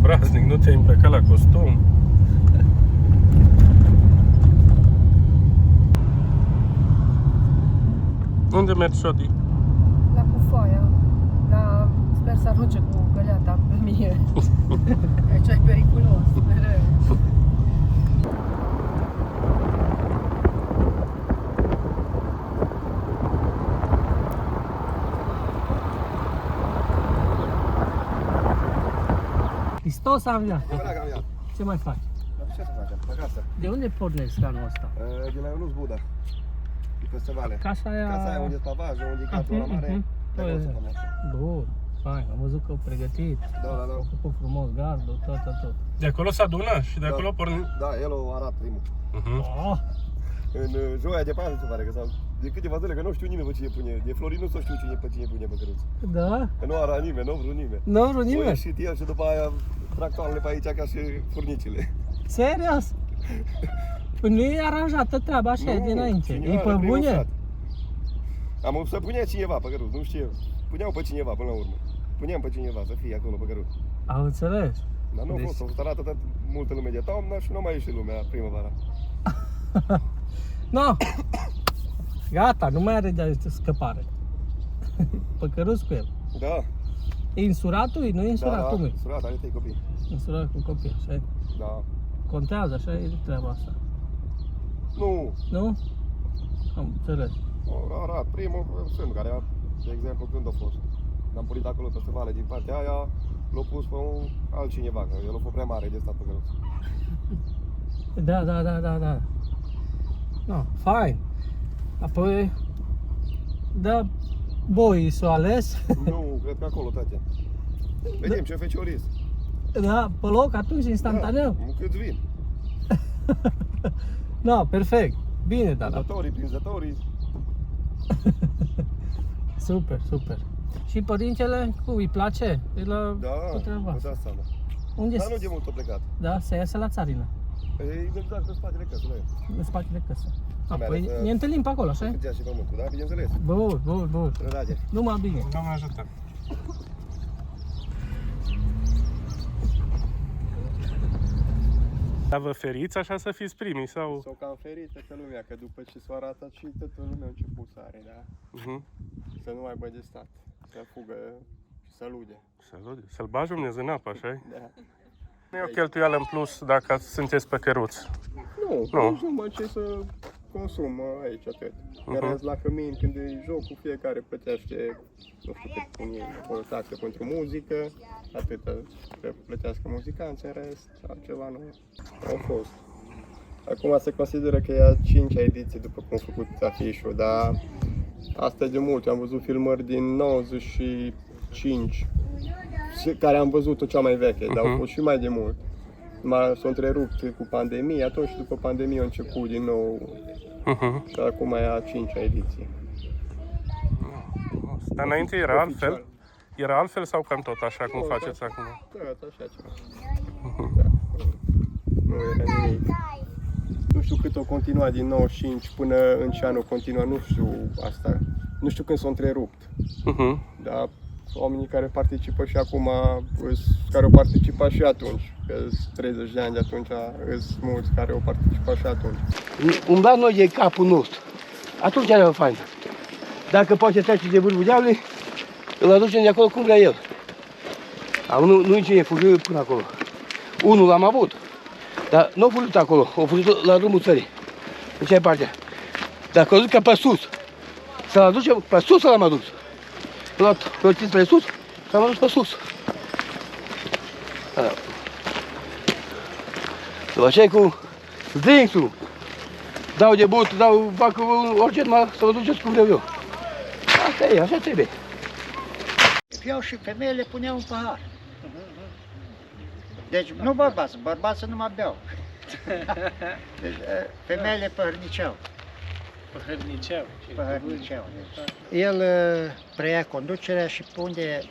obraznic, nu te-ai îmbrăcat la costum. Unde mergi, Șodi? La Cufoaia. Sper să arunce cu găleata pe mine. Aici e periculos. Mereu. Hristos a înviat. Ce mai faci? Ce să facem? Acasă. De unde pornești anul ăsta? De la Ionuț Buda. De peste vale. Casa aia... Casa aia unde e pavajul, unde e cartul la mare. De acolo să pornește. Bun, fain, am văzut că au pregătit. Da. Au făcut frumos gardul, tot. De acolo se adună și de acolo pornim. Da, el o arată primul. Oh, În joia de Paște, se pare că sau de câteva zile, că nu știu nimeni pe cine pune. De Florin nu știu pe cine pune pe căruț. da? Că nu ara nimeni, nu vrut nimeni. Nu vreau O nimeni? ieșit el și după aia tractoarele pe aici ca și furnicile. Serios? Păi nu e aranjată treaba așa Nu, dinainte, cineva e pe are primul bune? sat. Am să punea cineva pe căruț, nu știu. Puneau pe cineva până la urmă. Puneam pe cineva să fie acolo pe căruț. Am înțeles. Dar nu a Deci- fost, a fost arată multă lume de toamnă și nu a mai ieșit lumea primăvara. No. Gata, nu mai are de scăpare. Pe căruț cu el. Da, E insuratul? Nu e insurat, cum e? surat, are 3 copii. Insurat cu copii, așa e. Da. Contează, așa e treaba asta. Nu, Nu? Am înțeles. Arad, primul sunt care, de exemplu, când a fost. L-am pulit acolo peste vale din partea aia, l-a pus pe un altcineva, că el a fost prea mare de stat pe căruț. Da. No, fain. Apoi, da, boi s-o ales. Nu, cred că acolo, tate. Vedem ce fecioris. Da, pe loc atunci, instantaneu. Da, câți vin. No, perfect. Bine, dar Prinzătorii. super. Și părintele, cum îi place? E la Da, cu treaba. vă dați seama. Unde Dar nu de mult a plecat. Da, se iasă la țarină, E exact pe spatele căsului. în spatele căsă. Mereu Apoi să- ne întâlnim pe acolo, așa? Cât și pământul, da? Bineînțeles. Bun. Dragi. Numai bine. Doamne ajută! Dar vă feriți așa să fiți primii sau? S-au cam ferit toată lumea, că după ce s-a arătat și toată lumea a început să are, da? Să nu aibă de stat, să fugă și să lude. Să-l bagi Dumnezeu în apă, așa? Da. Nu e o cheltuială în plus dacă sunteți pe căruț. Nu, nici numai ce să consumă aici atât. Care la cămin, când e jocul, fiecare plătește, nu știu cât pune o taxă pentru muzică, atâta să plătească muzicanții, în rest, altceva nu au fost. Acum se consideră că e a 5-a ediție după cum a făcut afișul, dar asta e de mult. Eu am văzut filmări din 95, care am văzut-o cea mai veche, dar au fost și mai de mult. S-a întrerupt cu pandemie, atunci după pandemie a început din nou și acum e a 5-a ediție. Dar înainte era altfel? Era altfel sau cam tot așa cum faceți acum? Da, așa ceva. Da. Nu era nimic. Nu știu cât o continua din 95 până în ce an o continua, nu știu asta. Nu știu când s-a întrerupt. Dar oamenii care participă și acum, care au participat și atunci, că sunt 30 de ani de atunci, sunt mulți care au participat și atunci. Umblam noi de capul nostru. Atunci era fain. Dacă poate trece de vârful dealului, îl aducem de acolo cum vrea el. Nu-i cine fugă până acolo. Unul l-am avut, dar nu a fugit acolo, a fugit la drumul țării. În ce partea. Dacă o duc ca pe sus, să-l aducem pe sus, să l-am adus. L-am luat pe sus, l-am adus pe sus. După aceea cu zdinsul, dau de but, fac orice, să vă duceți cum vreau eu. Asta e, așa trebuie. Fiau și femeile puneau un pahar. Deci nu bărbații numai beau. Deci, femeile păhărniceau. Păhărniceau. El preia conducerea și pe unde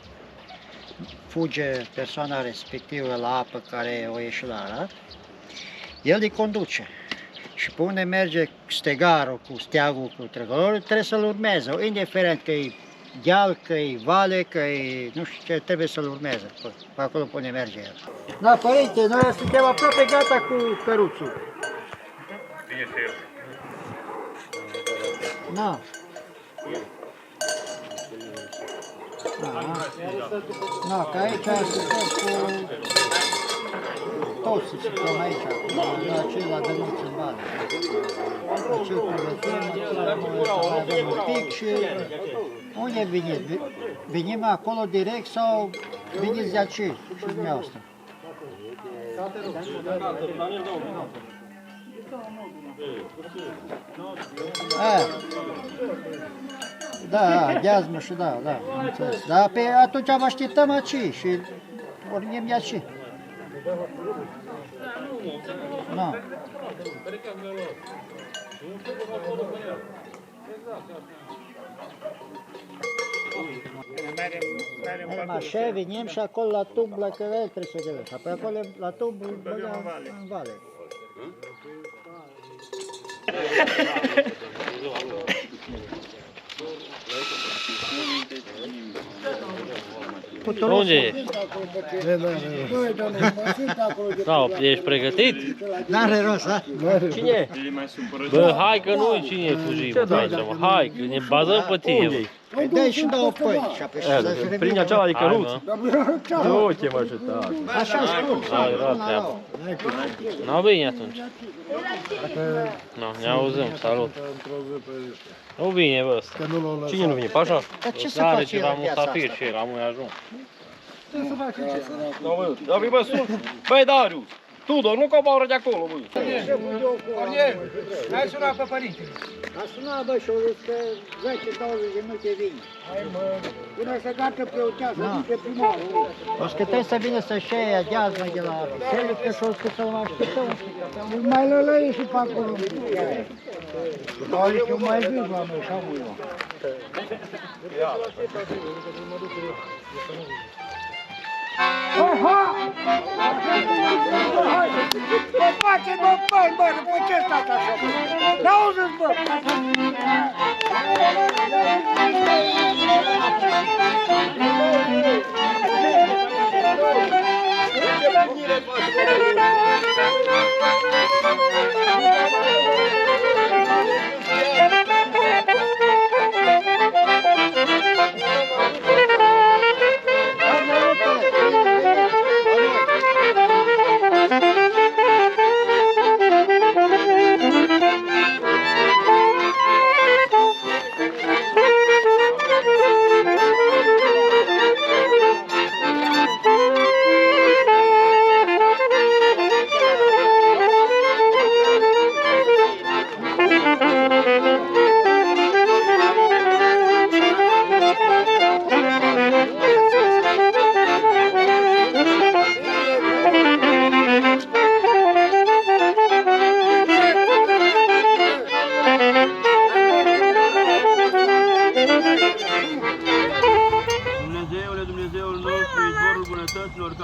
fuge persoana respectivă la apă care o ieși la Arad, el îi conduce. Și pe unde merge stegarul cu steagul, cu trăgătorul, trebuie să-l urmeze, indiferent că e deal, că-i vale, că-i nu știu ce, trebuie să-l urmeze. Pe acolo pune merge el. Da, părinte, noi suntem aproape gata cu căruțul. Da. Da, că aici suntem cu toți suntem aici, la acela de nuți în bani. Deci îl pregătim, mai avem un pic și unde veniți? Venim acolo direct sau veniți de aici și dumneavoastră? Da, gheazmă și da, înțeles. Da, pe atunci vă așteptăm aici și pornim de aici. Nu. Așa venim și acolo la tub, la căvel trebuie să vedem. Apoi acolo la tub băgăm în vale. Unde ești? Da, ești pregătit? N-are rost, da? Cine e? Bă, hai că nu cine e fugim. Hai, că ne bazăm pe tine. Păi dă-i și două păi și apoi să Prin aceala de căruț. Du-te, mă, și tare. așa spun. Hai, rău treabă. Nu, bine atunci. Nu, ne auzim, salut. Nu vine, bă, ăsta. Cine nu vine, Pașa? Dar ce să Are faci ceva în viața musafir asta? și el, am ajuns. Bă, sun. Băi, Darius, Tudor, nu coboară de acolo, bă. Hai suna pe părintele. A sunat, bă, și-o zis că 10-20 de minute vine. Hai mă, Până să gata preotează, zice primarul. O să că trebuie să vină să-și ia gheazmă de la biserică și o să să-l mai așteptăm un pic. Mai lălăie și pe acolo. Adică mai zi la noi, și am eu. Bă, face, bă, după ce stați așa? N-auziți, bă!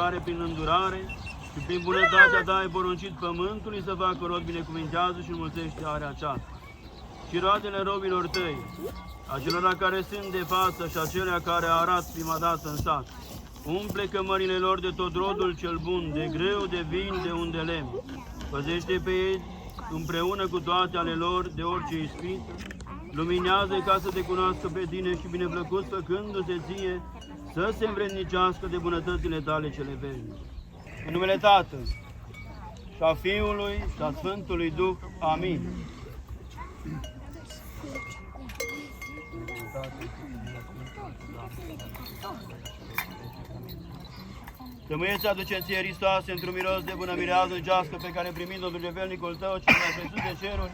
care prin îndurare și prin bunătatea ta ai poruncit pământului să facă rod, binecuvintează și înmulțește area aceasta. Și roadele robilor tăi, acelora care sunt de față și acelea care arată prima dată în sat, umple cămările lor de tot rodul cel bun, de greu, de vin, de un de lemn. Păzește pe ei împreună cu toate ale lor de orice ispit, luminează ca să te cunoască pe tine și bineplăcut făcându-se ție, să se învrednicească de bunătățile tale cele veșnice. În numele Tatălui și a Fiului și a Sfântului Duh. Amin. Tămâieți aduce ție, Hristoase, într-un miros de bună mirează gească pe care primind-o Dumnezevelnicul tău, cel mai presus de ceruri,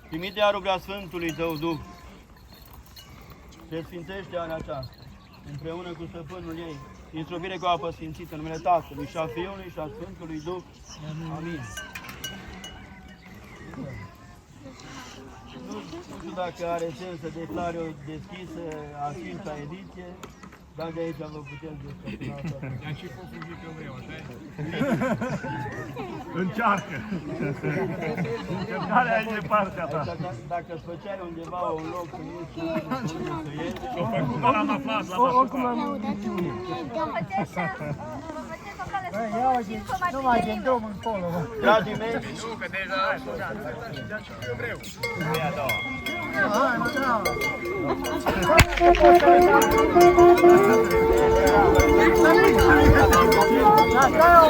trimite iarul prea Sfântului tău Duh. Se sfințește area aceasta, împreună cu stăpânul ei, instrubire cu apă sfințită, în numele Tatălui și a Fiului și a Sfântului Duh. Amin. Nu știu dacă are sens să declare o deschisă a 5-a ediție, dar de aici vă puteți desfășura. I-am și fost un zic eu vreau, așa? Încearcă. Care ai de partea ta? Dacă îți făceai undeva un loc să nu să ieși, Cum am aflat la oricum am Nu mai din drum încolo. dragii mei, Da,